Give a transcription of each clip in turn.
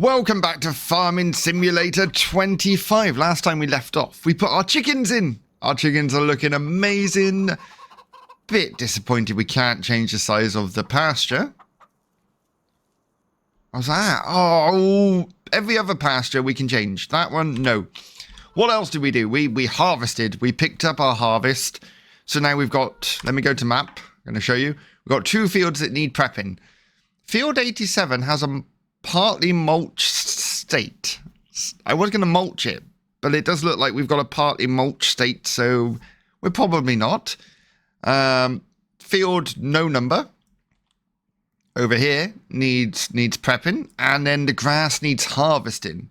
Welcome back to Farming Simulator 25. Last time we left off, we put our chickens in. Our chickens are looking amazing. Bit disappointed we can't change the size of the pasture. What's that? Oh, every other pasture we can change. That one, no. What else did we do? We harvested. We picked up our harvest. So now we've got, let me go to map. I'm going to show you. We've got 2 fields that need prepping. Field 87 has a partly mulched state. I was going to mulch it, but it does look like we've got a partly mulched state, so we're probably not. Field no number over here needs prepping, and then the grass needs harvesting.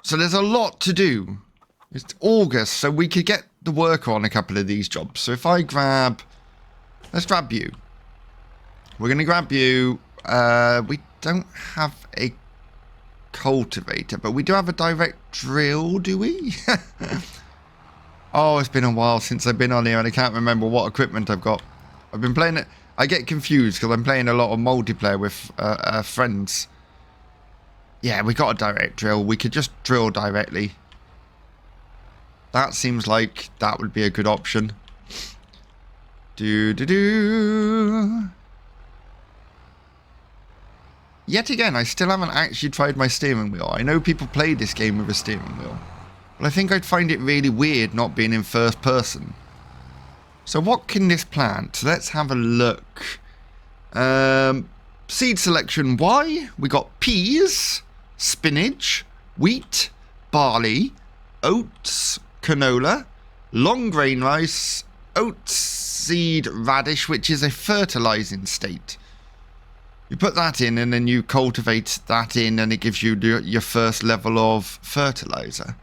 So there's a lot to do. It's August, so we could get the worker on a couple of these jobs. So if I grab, let's grab you. We're going to grab you. We don't have a cultivator, but we do have a direct drill, do we? Oh, it's been a while since I've been on here and I can't remember what equipment I've got. I've been playing it. I get confused because I'm playing a lot of multiplayer with friends. Yeah, we got a direct drill. We could just drill directly. That seems like that would be a good option. Do. Yet again, I still haven't actually tried my steering wheel. I know people play this game with a steering wheel, but I think I'd find it really weird not being in first person. So what can this plant? Let's have a look. Seed selection Y. We got peas, spinach, wheat, barley, oats, canola, long grain rice, oats seed radish, which is a fertilizing state. You put that in and then you cultivate that in and it gives you your first level of fertilizer.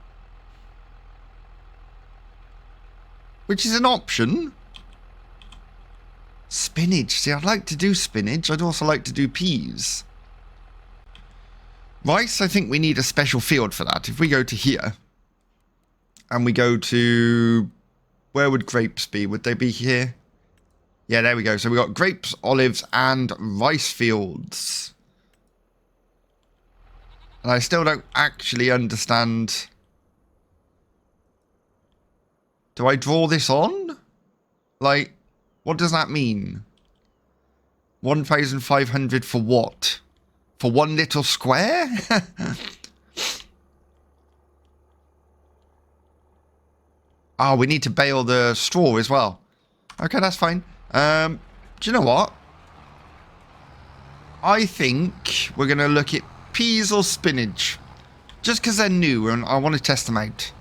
Which is an option. Spinach. See, I'd like to do spinach. I'd also like to do peas. Rice, I think we need a special field for that. If we go to here and we go to... Where would grapes be? Would they be here? Yeah, there we go. So we got grapes, olives, and rice fields. And I still don't actually understand. Do I draw this on? Like, what does that mean? 1,500 for what? For one little square? Oh, we need to bale the straw as well. Okay, that's fine. Do you know what? I think we're going to look at peas or spinach. Just because they're new and I want to test them out.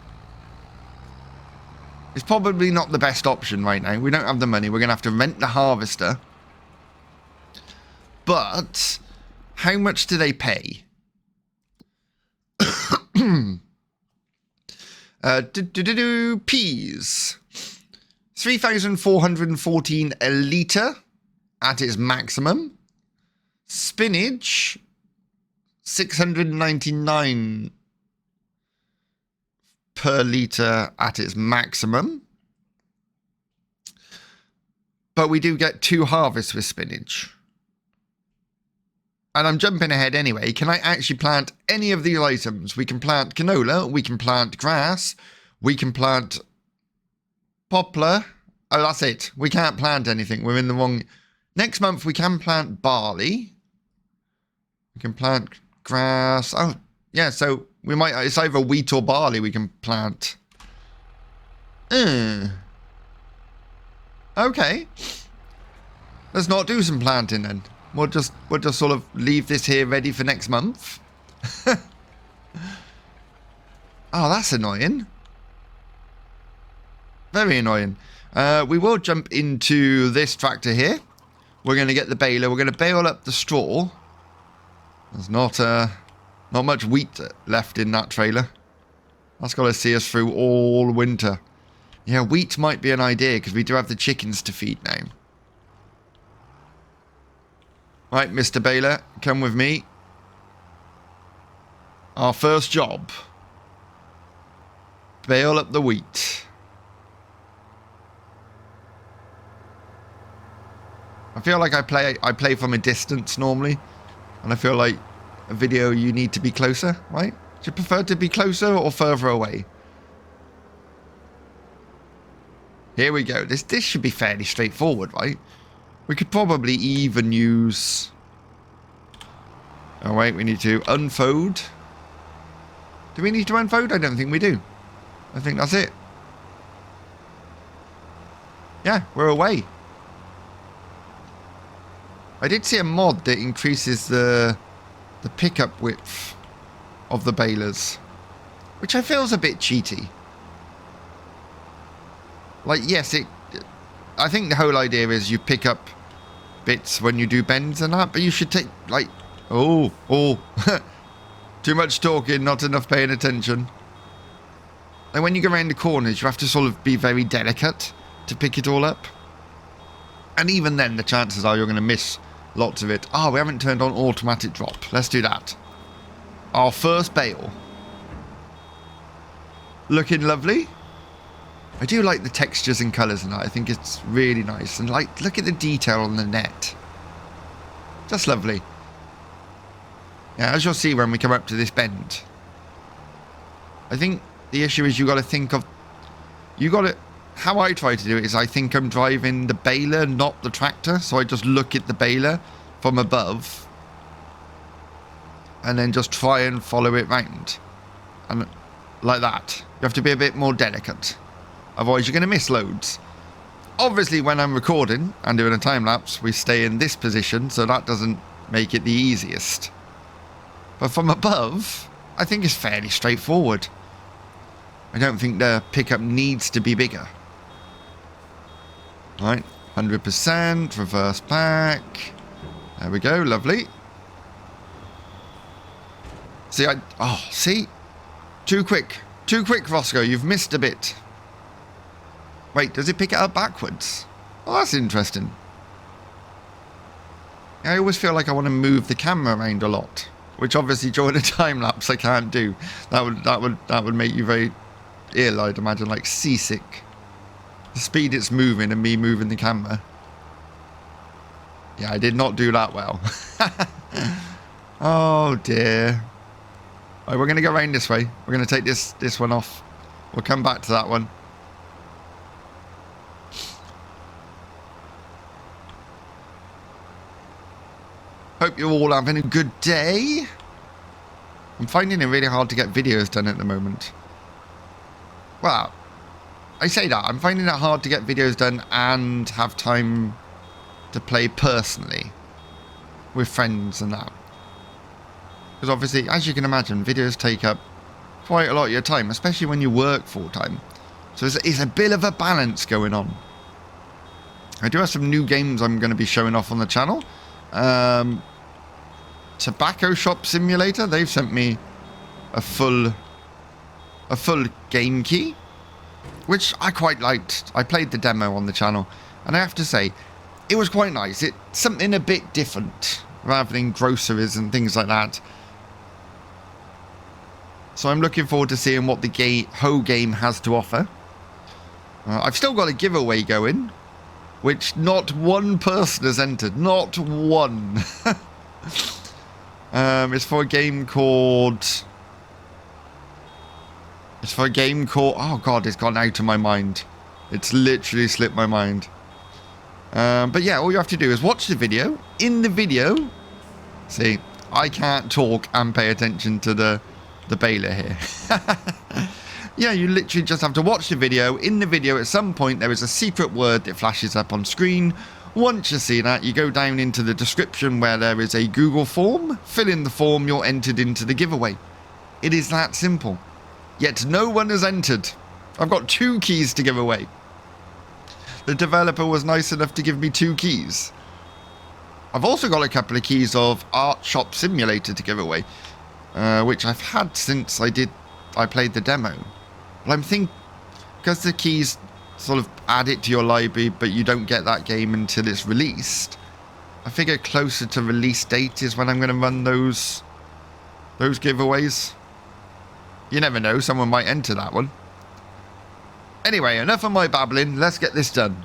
It's probably not the best option right now. We don't have the money. We're going to have to rent the harvester. But how much do they pay? Peas. 3,414 a litre at its maximum. Spinach, 699 per litre at its maximum. But we do get 2 harvests with spinach. And I'm jumping ahead anyway. Can I actually plant any of these items? We can plant canola, we can plant grass, we can plant poplar. Oh, that's it. We can't plant anything. We're in the wrong... Next month, we can plant barley. We can plant grass. Oh, yeah, so we might... It's either wheat or barley we can plant. Okay. Let's not do some planting then. We'll just sort of leave this here ready for next month. Oh, that's annoying. Very annoying. We will jump into this tractor here. We're going to get the baler. We're going to bale up the straw. There's not much wheat left in that trailer. That's got to see us through all winter. Yeah, wheat might be an idea because we do have the chickens to feed now. Right, Mr. Baler, come with me. Our first job. Bale up the wheat. I feel like I play from a distance normally, and I feel like a video you need to be closer, right? Do you prefer to be closer or further away? Here we go. This should be fairly straightforward, right? We could probably even use... Oh, wait, we need to unfold. Do we need to unfold? I don't think we do. I think that's it. Yeah, we're away. I did see a mod that increases the pickup width of the balers, which I feel is a bit cheaty. Like, yes, I think the whole idea is you pick up bits when you do bends and that, but you should take, like, oh, too much talking, not enough paying attention. Like, when you go around the corners, you have to sort of be very delicate to pick it all up. And even then, the chances are you're going to miss lots of it. Oh, we haven't turned on automatic drop. Let's do that. Our first bale. Looking lovely. I do like the textures and colours in that. I think it's really nice. And like, look at the detail on the net. Just lovely. Yeah, as you'll see when we come up to this bend. I think the issue is you got to think of... How I try to do it is I think I'm driving the baler, not the tractor. So I just look at the baler from above. And then just try and follow it round. And like that. You have to be a bit more delicate. Otherwise you're going to miss loads. Obviously when I'm recording and doing a time lapse, we stay in this position. So that doesn't make it the easiest. But from above, I think it's fairly straightforward. I don't think the pickup needs to be bigger. Right, 100%, reverse back. There we go, lovely. See, see? Too quick, Roscoe, you've missed a bit. Wait, does it pick it up backwards? Oh, that's interesting. I always feel like I want to move the camera around a lot, which obviously during a time lapse I can't do. That would make you very ill, I'd imagine, like seasick. The speed it's moving and me moving the camera. Yeah, I did not do that well. Oh dear. Right, we're going to go around this way. We're going to take this one off. We'll come back to that one. Hope you're all having a good day. I'm finding it really hard to get videos done at the moment. Well, I say that. I'm finding it hard to get videos done and have time to play personally with friends and that. Because obviously, as you can imagine, videos take up quite a lot of your time, especially when you work full-time. So it's a bit of a balance going on. I do have some new games I'm going to be showing off on the channel. Tobacco Shop Simulator. They've sent me a full game key, which I quite liked. I played the demo on the channel, and I have to say, it was quite nice. It's something a bit different, rather than groceries and things like that. So I'm looking forward to seeing what the whole game has to offer. I've still got a giveaway going, which not one person has entered. Not one. It's for a game called... Oh god, it's gone out of my mind. It's literally slipped my mind. But yeah, all you have to do is watch the video. In the video... See, I can't talk and pay attention to the baler here. Yeah, you literally just have to watch the video. In the video, at some point, there is a secret word that flashes up on screen. Once you see that, you go down into the description where there is a Google form. Fill in the form, you're entered into the giveaway. It is that simple. Yet no one has entered. I've got 2 keys to give away. The developer was nice enough to give me 2 keys. I've also got a couple of keys of Art Shop Simulator to give away, which I've had since I played the demo. But I'm thinking, because the keys sort of add it to your library, but you don't get that game until it's released, I figure closer to release date is when I'm going to run those giveaways. You never know, someone might enter that one. Anyway, enough of my babbling, let's get this done.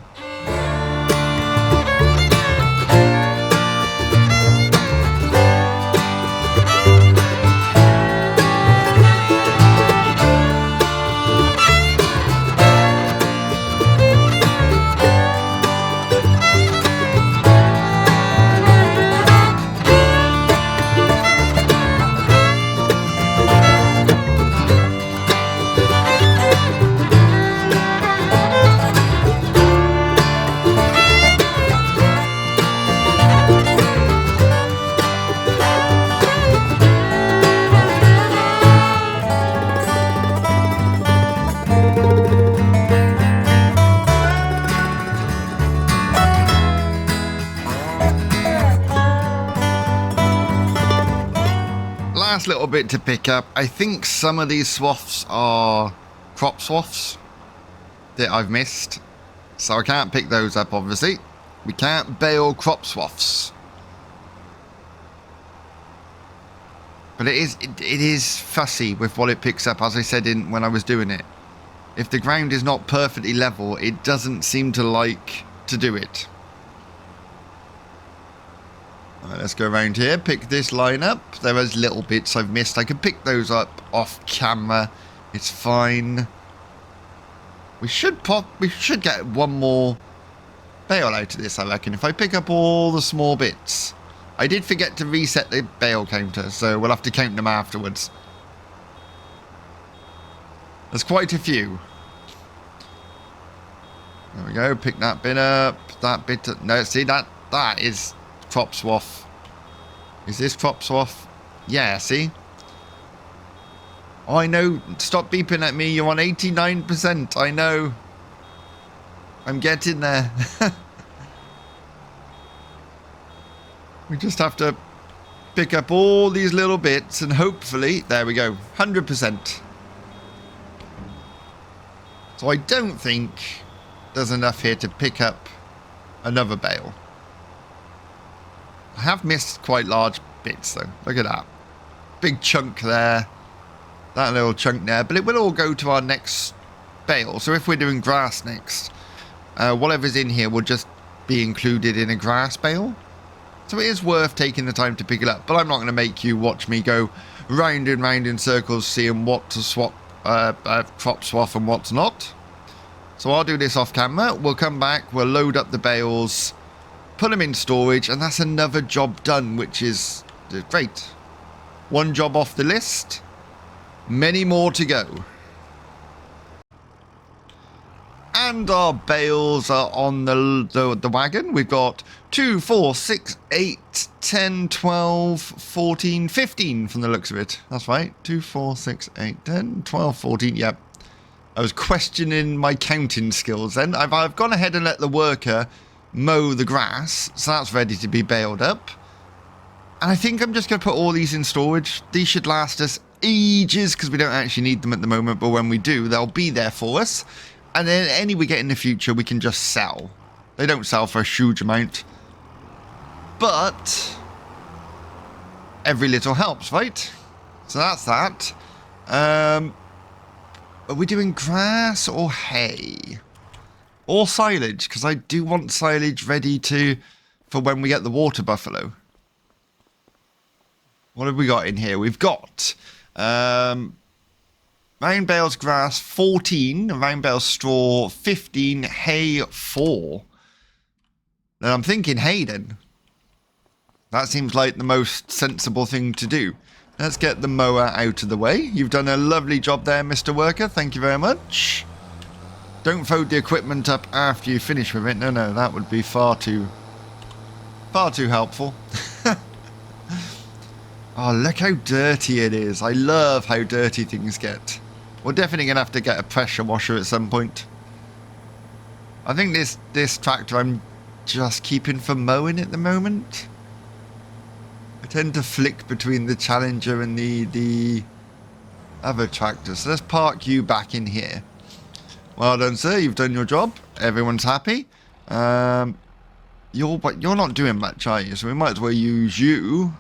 last little bit to pick up. I think some of these swaths are crop swaths that I've missed. So I can't pick those up, obviously. We can't bale crop swaths. But it is fussy with what it picks up, as I said when I was doing it. If the ground is not perfectly level, it doesn't seem to like to do it. Alright, let's go around here, pick this line up. There is little bits I've missed. I can pick those up off camera. It's fine. We should get one more bale out of this, I reckon, if I pick up all the small bits. I did forget to reset the bale counter, so we'll have to count them afterwards. There's quite a few. There we go, pick that bit up, that bit up. No, see, that is crop swath. Is this crop swath? Yeah, see? Oh, I know, stop beeping at me, you're on 89%, I know. I'm getting there. We just have to pick up all these little bits and hopefully, there we go, 100%. So I don't think there's enough here to pick up another bale. I have missed quite large bits though. Look at that. Big chunk there. That little chunk there. But it will all go to our next bale. So if we're doing grass next, whatever's in here will just be included in a grass bale. So it is worth taking the time to pick it up. But I'm not going to make you watch me go round and round in circles seeing what to swap, crop swath and what's not. So I'll do this off camera. We'll come back. We'll load up the bales. Put them in storage. And that's another job done, which is great. One job off the list. Many more to go. And our bales are on the wagon. We've got 2, 4, 6, 8, 10, 12, 14, 15 from the looks of it. That's right. 2, 4, 6, 8, 10, 12, 14. Yep. I was questioning my counting skills then. I've gone ahead and let the worker mow the grass. So that's ready to be baled up. And I think I'm just going to put all these in storage. These should last us ages because we don't actually need them at the moment. But when we do, they'll be there for us. And then any we get in the future, we can just sell. They don't sell for a huge amount. But every little helps, right? So that's that. Are we doing grass or hay? Or silage? Because I do want silage ready for when we get the water buffalo. What have we got in here? We've got round bales grass 14, round bales straw 15, hay 4. Then I'm thinking hay then. That seems like the most sensible thing to do. Let's get the mower out of the way. You've done a lovely job there, Mr. Worker. Thank you very much. Don't fold the equipment up after you finish with it. No, that would be far too helpful. Oh, look how dirty it is. I love how dirty things get. We're definitely going to have to get a pressure washer at some point. I think this tractor I'm just keeping for mowing at the moment. I tend to flick between the Challenger and the other tractor. So let's park you back in here. Well done, sir. You've done your job. Everyone's happy. You're not doing much, are you? So we might as well use you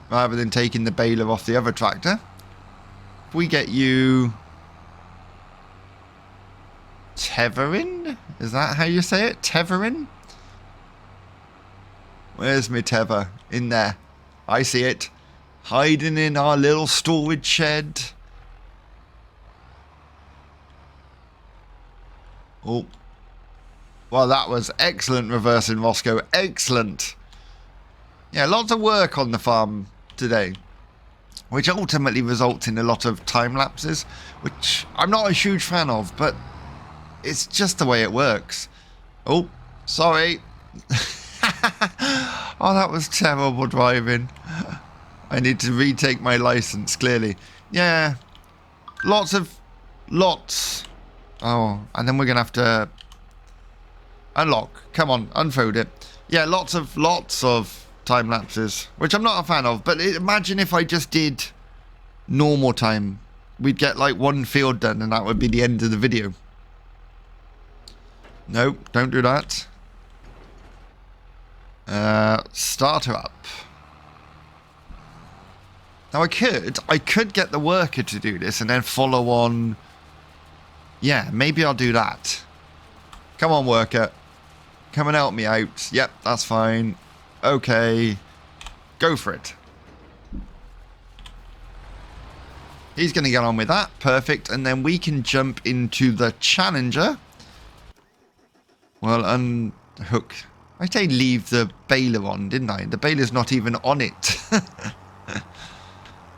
rather than taking the baler off the other tractor. If we get you Teverin? Is that how you say it? Teverin? Where's my tether? In there. I see it. Hiding in our little storage shed. Oh. Well, that was excellent reversing, Roscoe. Excellent. Yeah, lots of work on the farm today. Which ultimately results in a lot of time lapses. Which I'm not a huge fan of, but it's just the way it works. Oh, sorry. Oh, that was terrible driving. I need to retake my license, clearly. Yeah. Lots. Oh, and then we're going to have to unlock. Come on, unfold it. Yeah, lots of time lapses, which I'm not a fan of. But imagine if I just did normal time. We'd get like one field done and that would be the end of the video. No, don't do that. Start her up. Now I could get the worker to do this and then follow on. Yeah, maybe I'll do that. Come on, worker. Come and help me out. Yep, that's fine. Okay. Go for it. He's going to get on with that. Perfect. And then we can jump into the Challenger. Well, unhook. I say leave the baler on, didn't I? The baler's not even on it.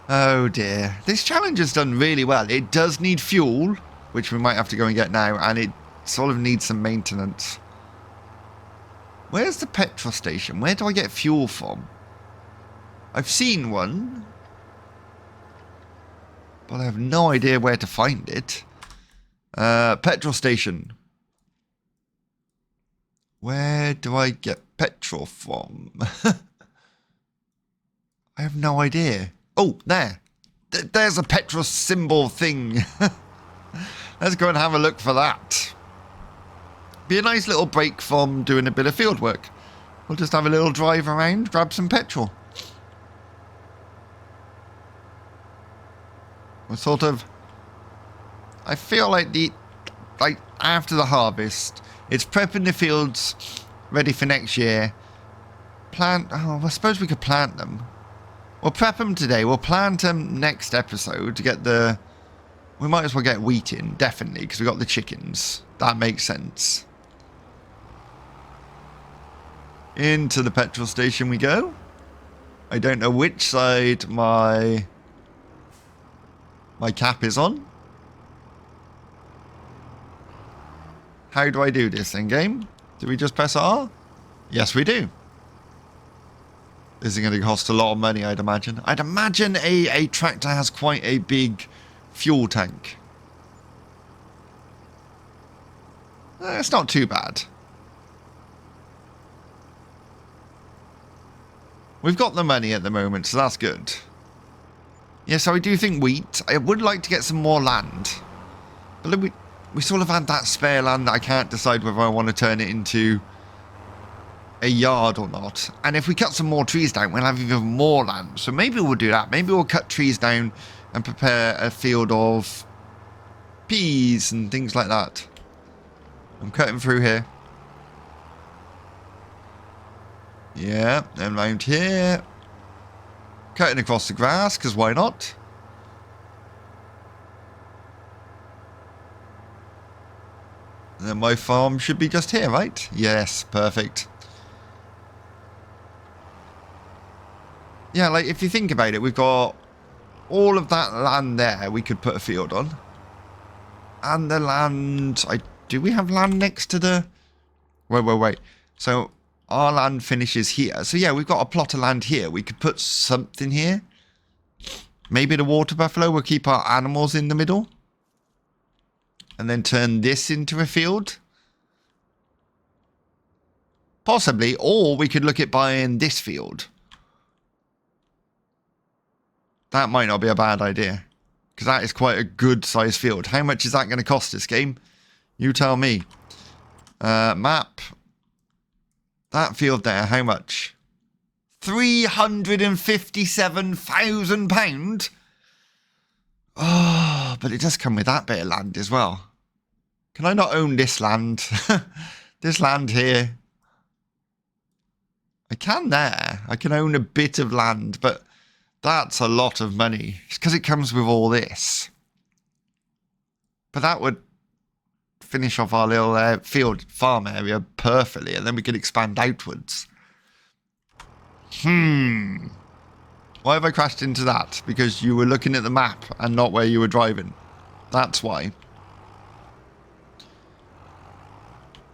Oh dear. This Challenger's done really well. It does need fuel, which we might have to go and get now. And it sort of needs some maintenance. Where's the petrol station? Where do I get fuel from? I've seen one, but I have no idea where to find it. Petrol station. Where do I get petrol from? I have no idea. Oh, there. There's a petrol symbol thing. Let's go and have a look for that. Be a nice little break from doing a bit of field work. We'll just have a little drive around, grab some petrol. We're sort of... I feel like after the harvest, it's prepping the fields ready for next year. Oh, I suppose we could plant them. We'll prep them today. We'll plant them next episode to get the... We might as well get wheat in, definitely, because we've got the chickens. That makes sense. Into the petrol station we go. I don't know which side my cap is on. How do I do this in game? Do we just press R? Yes, we do. This is going to cost a lot of money, I'd imagine. I'd imagine a tractor has quite a big fuel tank. It's not too bad. We've got the money at the moment, so that's good. Yeah, so I do think wheat. I would like to get some more land. But we sort of had that spare land that I can't decide whether I want to turn it into a yard or not. And if we cut some more trees down, we'll have even more land. So maybe we'll do that. Maybe we'll cut trees down and prepare a field of peas and things like that. I'm cutting through here. Yeah, then round here. Cutting across the grass, because why not? And then my farm should be just here, right? Yes, perfect. Yeah, like if you think about it, we've got all of that land there we could put a field on. And the land... do we have land next to the... Wait. So... our land finishes here. So yeah, we've got a plot of land here. We could put something here. Maybe the water buffalo will keep our animals in the middle. And then turn this into a field. Possibly. Or we could look at buying this field. That might not be a bad idea. Because that is quite a good size field. How much is that going to cost this game? You tell me. Map. That field there, how much? £357,000. Oh, but it does come with that bit of land as well. Can I not own this land? This land here. I can there. I can own a bit of land, but that's a lot of money. It's because it comes with all this. But that would finish off our little farm area perfectly, and then we could expand outwards. Why have I crashed into that? Because you were looking at the map and not where you were driving. That's why.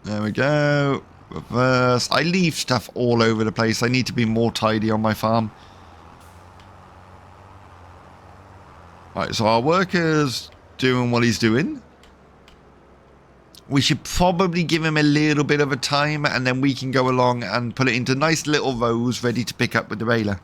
There we go. Reverse. I leave stuff all over the place. I need to be more tidy on my farm. Right, so our worker's doing what he's doing. We should probably give him a little bit of a time, and then we can go along and put it into nice little rows ready to pick up with the baler.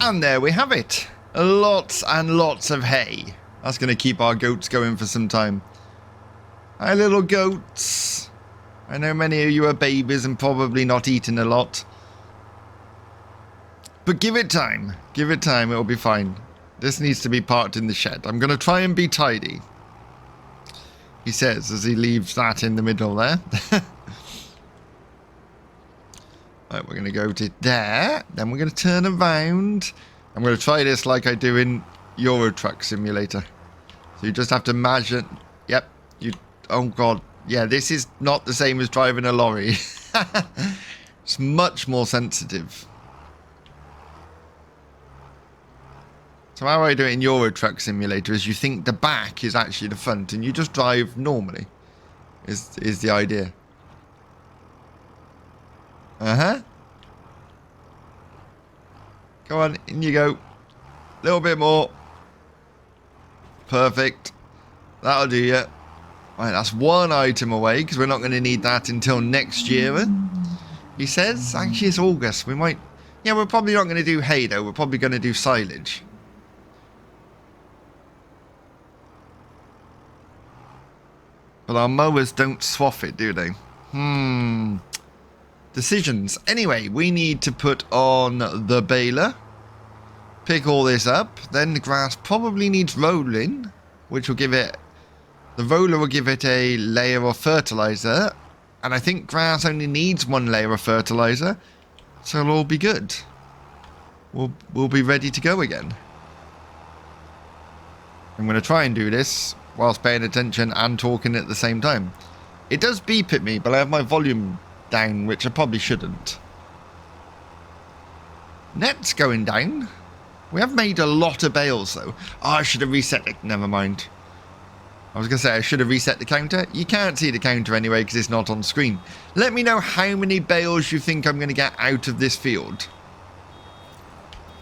And there we have it. Lots and lots of hay. That's going to keep our goats going for some time. Hi, little goats. I know many of you are babies and probably not eating a lot. But give it time. Give it time. It'll be fine. This needs to be parked in the shed. I'm going to try and be tidy, he says as he leaves that in the middle there. Right, we're going to go to there. Then we're going to turn around. I'm going to try this like I do in Euro Truck Simulator. So you just have to imagine. Yep. Oh, God. Yeah, this is not the same as driving a lorry. It's much more sensitive. So how I do it in Euro Truck Simulator is you think the back is actually the front and you just drive normally. Is the idea. Uh-huh. Go on, in you go. A little bit more. Perfect. That'll do you. Right, that's one item away, because we're not going to need that until next year. He says, actually it's August. We might... Yeah, we're probably not going to do hay, though. We're probably going to do silage. But our mowers don't swath it, do they? Decisions. Anyway, we need to put on the baler. Pick all this up. Then the grass probably needs rolling, which will give it... The roller will give it a layer of fertilizer. And I think grass only needs one layer of fertilizer. So it'll all be good. We'll be ready to go again. I'm going to try and do this whilst paying attention and talking at the same time. It does beep at me, but I have my volume down, which I probably shouldn't. Net's going down. We have made a lot of bales, though. Oh, I should have reset it. Never mind. I was going to say I should have reset the counter. You can't see the counter anyway because it's not on screen. Let me know how many bales you think I'm going to get out of this field.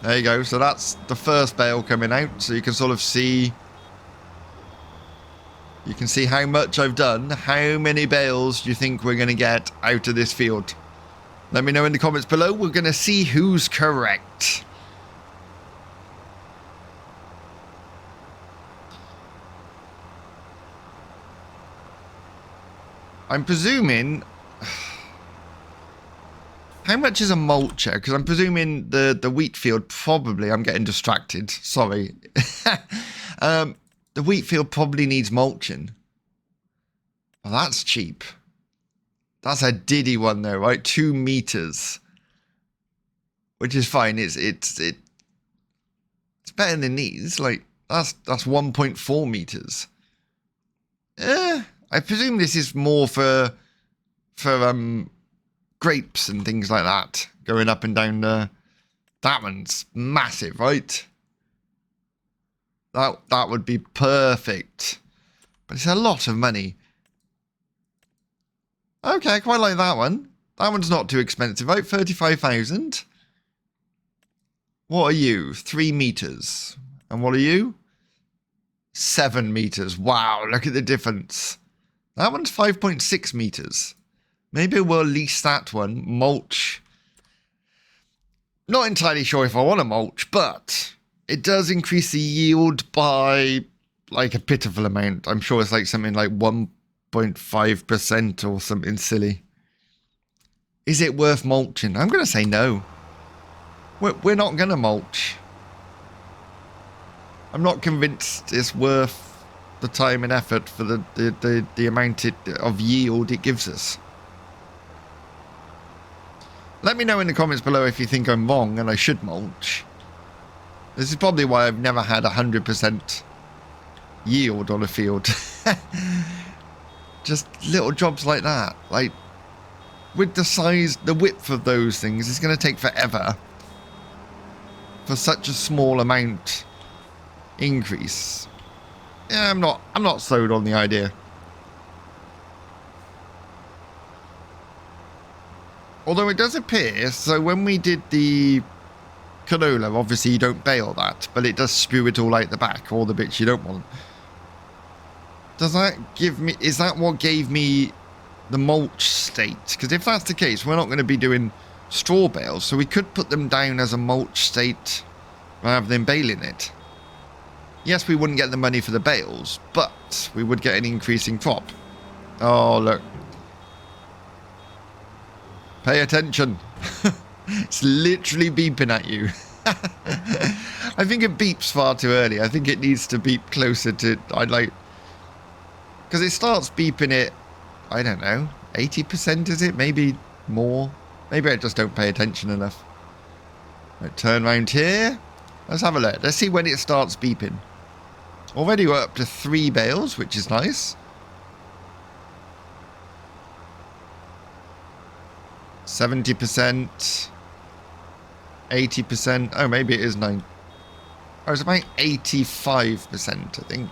There you go. So that's the first bale coming out. So you can sort of see... You can see how much I've done. How many bales do you think we're going to get out of this field? Let me know in the comments below. We're going to see who's correct. I'm presuming... How much is a mulcher? Because I'm presuming the wheat field probably... I'm getting distracted. Sorry. The wheat field probably needs mulching. Well, that's cheap. That's a diddy one though, right? 2 meters. Which is fine. It's better than these. Like, that's 1.4 meters. I presume this is more for grapes and things like that, going up and down the... That one's massive, right? That would be perfect. But it's a lot of money. Okay, I quite like that one. That one's not too expensive, right? 35,000. What are you? 3 meters. And what are you? 7 meters. Wow, look at the difference. That one's 5.6 meters. Maybe we'll lease that one. Mulch. Not entirely sure if I want to mulch, but it does increase the yield by like a pitiful amount. I'm sure it's like something like 1.5% or something silly. Is it worth mulching? I'm going to say no. We're not going to mulch. I'm not convinced it's worth the time and effort for the amount of yield it gives us. Let me know in the comments below if you think I'm wrong and I should mulch. This is probably why I've never had 100% yield on a field. Just little jobs like that. Like, with the size, the width of those things, it's going to take forever for such a small amount increase. Yeah, I'm not sold on the idea. Although it does appear, so when we did the canola, obviously you don't bale that, but it does spew it all out the back, all the bits you don't want. Does that give me, is that what gave me the mulch state? Because if that's the case, we're not going to be doing straw bales, so we could put them down as a mulch state rather than baling it. Yes, we wouldn't get the money for the bales, but we would get an increase in crop. Oh, look. Pay attention. It's literally beeping at you. I think it beeps far too early. I think it needs to beep closer to... I'd like... Because it starts beeping it, I don't know, 80% is it? Maybe more. Maybe I just don't pay attention enough. Right, turn around here. Let's have a look. Let's see when it starts beeping. Already we're up to 3 bales, which is nice. 70%. 80%. Oh, maybe it is 9. Oh, it's about 85%, I think.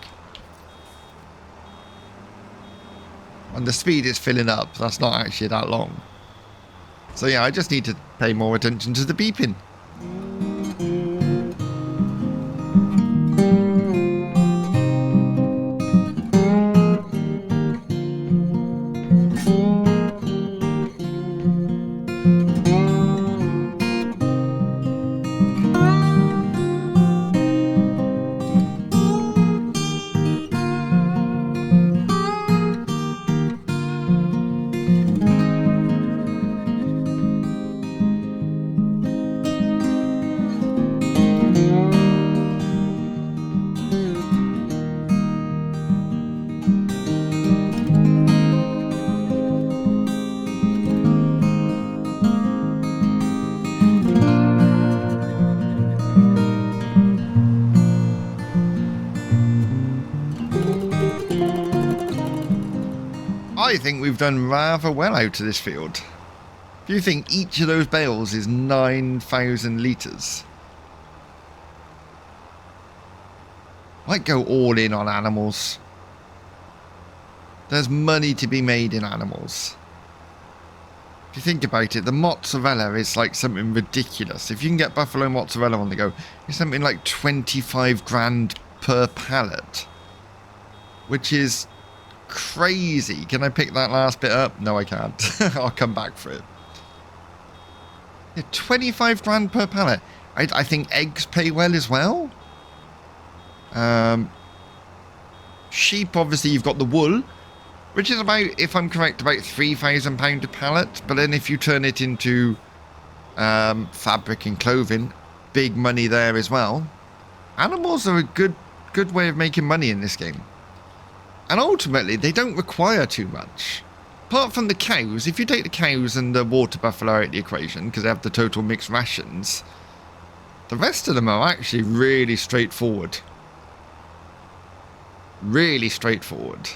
And the speed is filling up. That's not actually that long. So yeah, I just need to pay more attention to the beeping. I think we've done rather well out of this field. Do you think each of those bales is 9,000 litres? Might go all in on animals. There's money to be made in animals. If you think about it, the mozzarella is like something ridiculous. If you can get buffalo mozzarella on the go, it's something like 25 grand per pallet. Which is crazy. Can I pick that last bit up? No, I can't. I'll come back for it. Yeah, 25 grand per pallet. I think eggs pay well as well. Sheep, obviously, you've got the wool, which is about, if I'm correct, about £3,000 a pallet. But then if you turn it into fabric and clothing, big money there as well. Animals are a good way of making money in this game. And ultimately, they don't require too much. Apart from the cows, if you take the cows and the water buffalo out of the equation, because they have the total mixed rations, the rest of them are actually really straightforward. Really straightforward.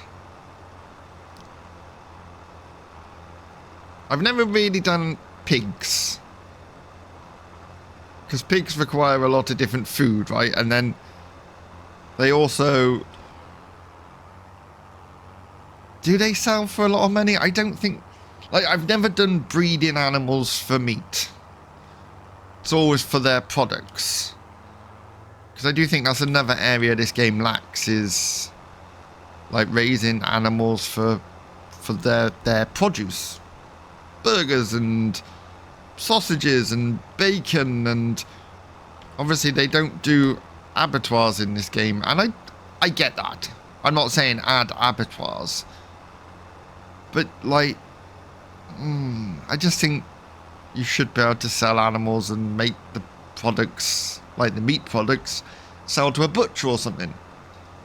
I've never really done pigs. Because pigs require a lot of different food, right? And then they also... Do they sell for a lot of money? I don't think... Like, I've never done breeding animals for meat. It's always for their products. Because I do think that's another area this game lacks, is like raising animals for their produce. Burgers and sausages and bacon, and obviously they don't do abattoirs in this game, and I get that. I'm not saying add abattoirs, but like I just think you should be able to sell animals and make the products, like the meat products, sell to a butcher or something,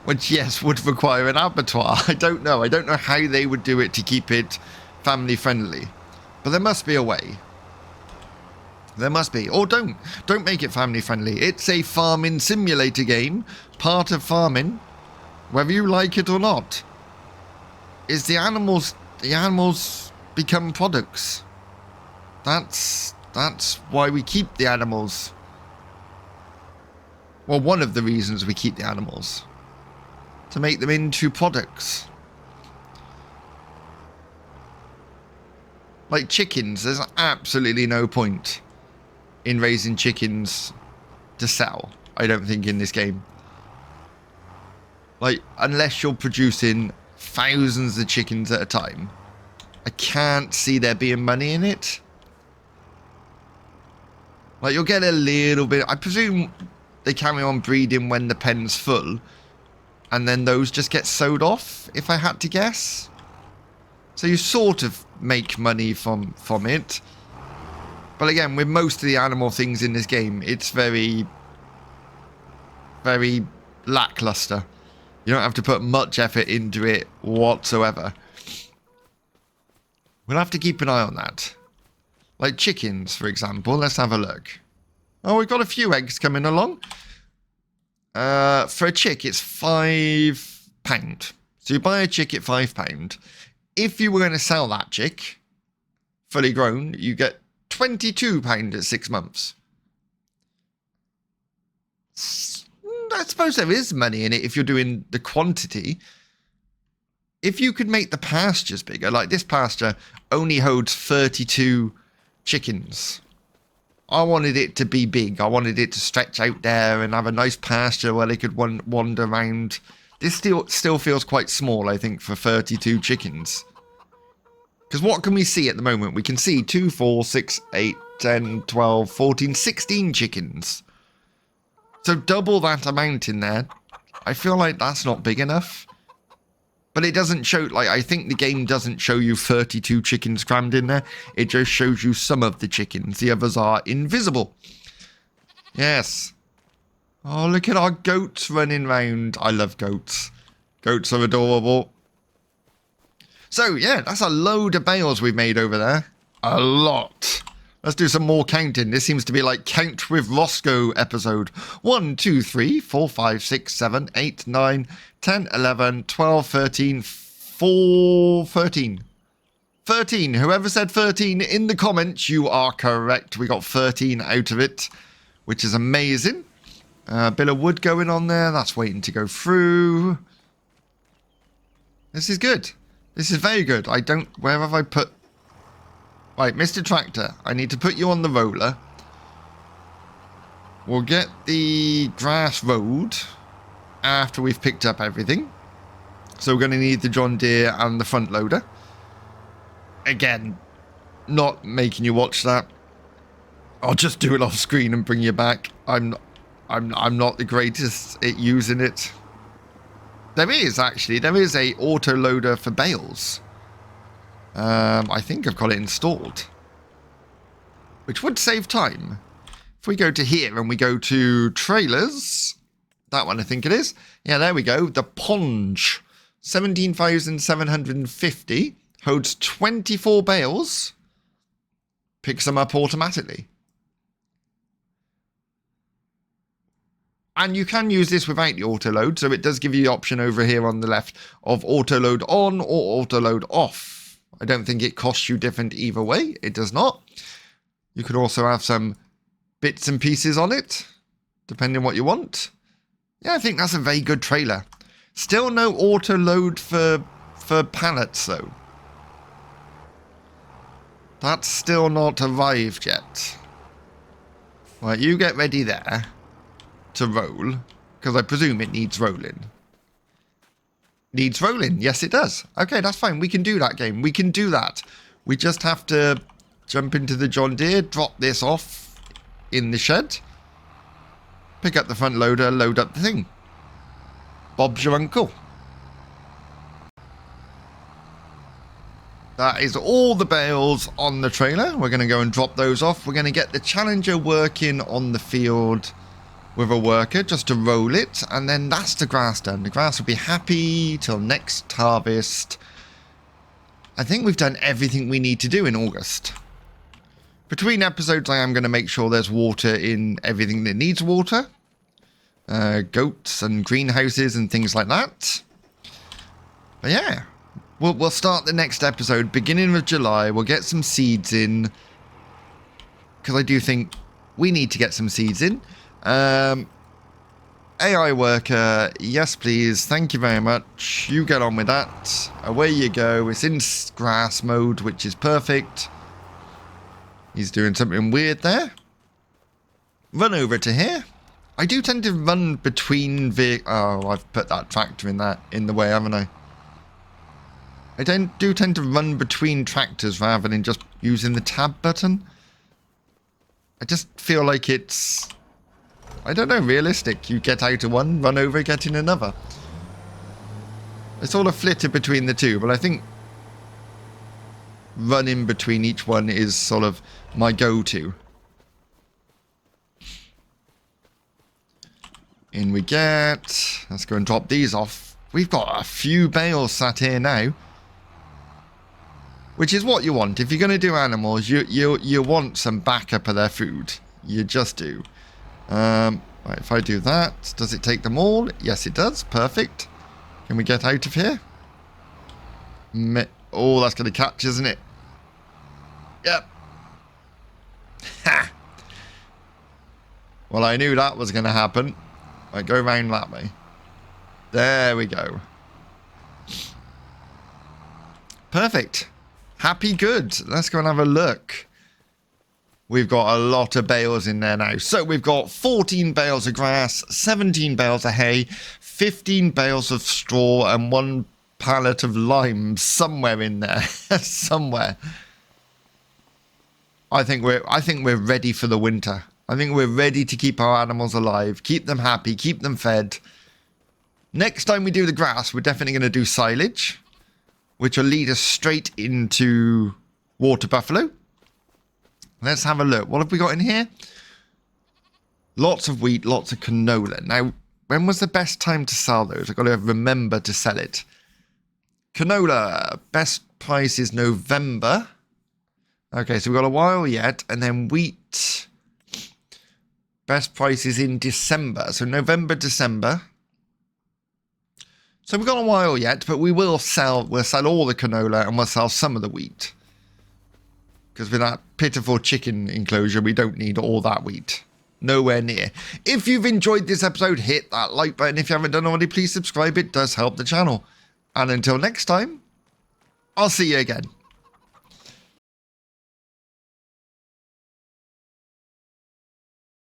which yes would require an abattoir. I don't know how they would do it to keep it family friendly, but there must be a way. There must be. Or don't make it family friendly. It's a farming simulator game. Part of farming, whether you like it or not, is the animals become products. That's why we keep the animals. Well, one of the reasons we keep the animals. To make them into products. Like chickens, there's absolutely no point in raising chickens to sell, I don't think, in this game. Like, unless you're producing thousands of chickens at a time, I can't see there being money in it. Like, you'll get a little bit... I presume they carry on breeding when the pen's full, and then those just get sold off, if I had to guess. So you sort of make money from it. But again, with most of the animal things in this game, it's very, very lackluster. You don't have to put much effort into it whatsoever. We'll have to keep an eye on that. Like chickens, for example. Let's have a look. Oh, we've got a few eggs coming along. For a chick, it's £5. So you buy a chick at £5. If you were going to sell that chick, fully grown, you get £22 at 6 months. I suppose there is money in it if you're doing the quantity. If you could make the pastures bigger, like this pasture only holds 32 chickens. I wanted it to be big. I wanted it to stretch out there and have a nice pasture where they could wander around. This still feels quite small, I think, for 32 chickens. Because what can we see at the moment? We can see 2, 4, 6, 8, 10, 12, 14, 16 chickens. So double that amount in there. I feel like that's not big enough. But it doesn't show, like, I think the game doesn't show you 32 chickens crammed in there. It just shows you some of the chickens. The others are invisible. Yes. Oh, look at our goats running round. I love goats. Goats are adorable. So, yeah, that's a load of bales we've made over there. A lot. Let's do some more counting. This seems to be like Count with Roscoe episode. 1, 2, 3, 4, 5, 6, 7, 8, 9, 10, 11, 12, 13, 13. 13. Whoever said 13 in the comments, you are correct. We got 13 out of it, which is amazing. A bit of wood going on there. That's waiting to go through. This is good. This is very good. Where have I put... Right, Mr. Tractor, I need to put you on the roller. We'll get the grass road after we've picked up everything. So we're going to need the John Deere and the front loader. Again, not making you watch that. I'll just do it off screen and bring you back. I'm not the greatest at using it. There is a auto loader for bales. I think I've got it installed, which would save time. If we go to here and we go to trailers, that one I think it is. Yeah, there we go. The Ponge, 17,750, holds 24 bales, picks them up automatically. And you can use this without the auto load, so it does give you the option over here on the left of auto load on or auto load off. I don't think it costs you different either way. It does not. You could also have some bits and pieces on it, depending on what you want. Yeah, I think that's a very good trailer. Still no auto load for pallets though. That's still not arrived yet. Right, you get ready there to roll, because I presume it needs rolling. Needs rolling. Yes, it does. Okay, that's fine. We can do that, game. We can do that. We just have to jump into the John Deere, drop this off in the shed, pick up the front loader, load up the thing. Bob's your uncle. That is all the bales on the trailer. We're going to go and drop those off. We're going to get the Challenger working on the field with a worker just to roll it. And then that's the grass done. The grass will be happy till next harvest. I think we've done everything we need to do in August. Between episodes, I am going to make sure there's water in everything that needs water. Goats and greenhouses and things like that. But yeah. We'll start the next episode, beginning of July. We'll get some seeds in. Because I do think we need to get some seeds in. AI worker, yes please, thank you very much. You get on with that. Away you go. It's in grass mode, which is perfect. He's doing something weird there. Run over to here. I do tend to run between oh, I've put that tractor in the way, haven't I? I do tend to run between tractors rather than just using the tab button. I just feel like it's, I don't know, realistic. You get out of one, run over, get in another. It's all a flitter between the two, but I think running between each one is sort of my go-to. In we get. Let's go and drop these off. We've got a few bales sat here now. Which is what you want. If you're going to do animals, you want some backup of their food. You just do. Right, if I do that, does it take them all? Yes, it does. Perfect. Can we get out of here? Oh, that's going to catch, isn't it? Yep. Ha! Well, I knew that was going to happen. Right, go around that way. There we go. Perfect. Happy good. Let's go and have a look. We've got a lot of bales in there now. So we've got 14 bales of grass, 17 bales of hay, 15 bales of straw, and 1 pallet of limes somewhere in there. Somewhere. I think we're ready for the winter. I think we're ready to keep our animals alive, keep them happy, keep them fed. Next time we do the grass, we're definitely going to do silage, which will lead us straight into water buffalo. Let's have a look. What have we got in here? Lots of wheat, lots of canola. Now, when was the best time to sell those? I've got to remember to sell it. Canola, best price is November. Okay, so we've got a while yet. And then wheat, best price is in December. So November, December. So we've got a while yet, but we'll sell all the canola and we'll sell some of the wheat. Because with that pitiful chicken enclosure, we don't need all that wheat. Nowhere near. If you've enjoyed this episode, hit that like button. If you haven't done already, please subscribe. It does help the channel. And until next time, I'll see you again.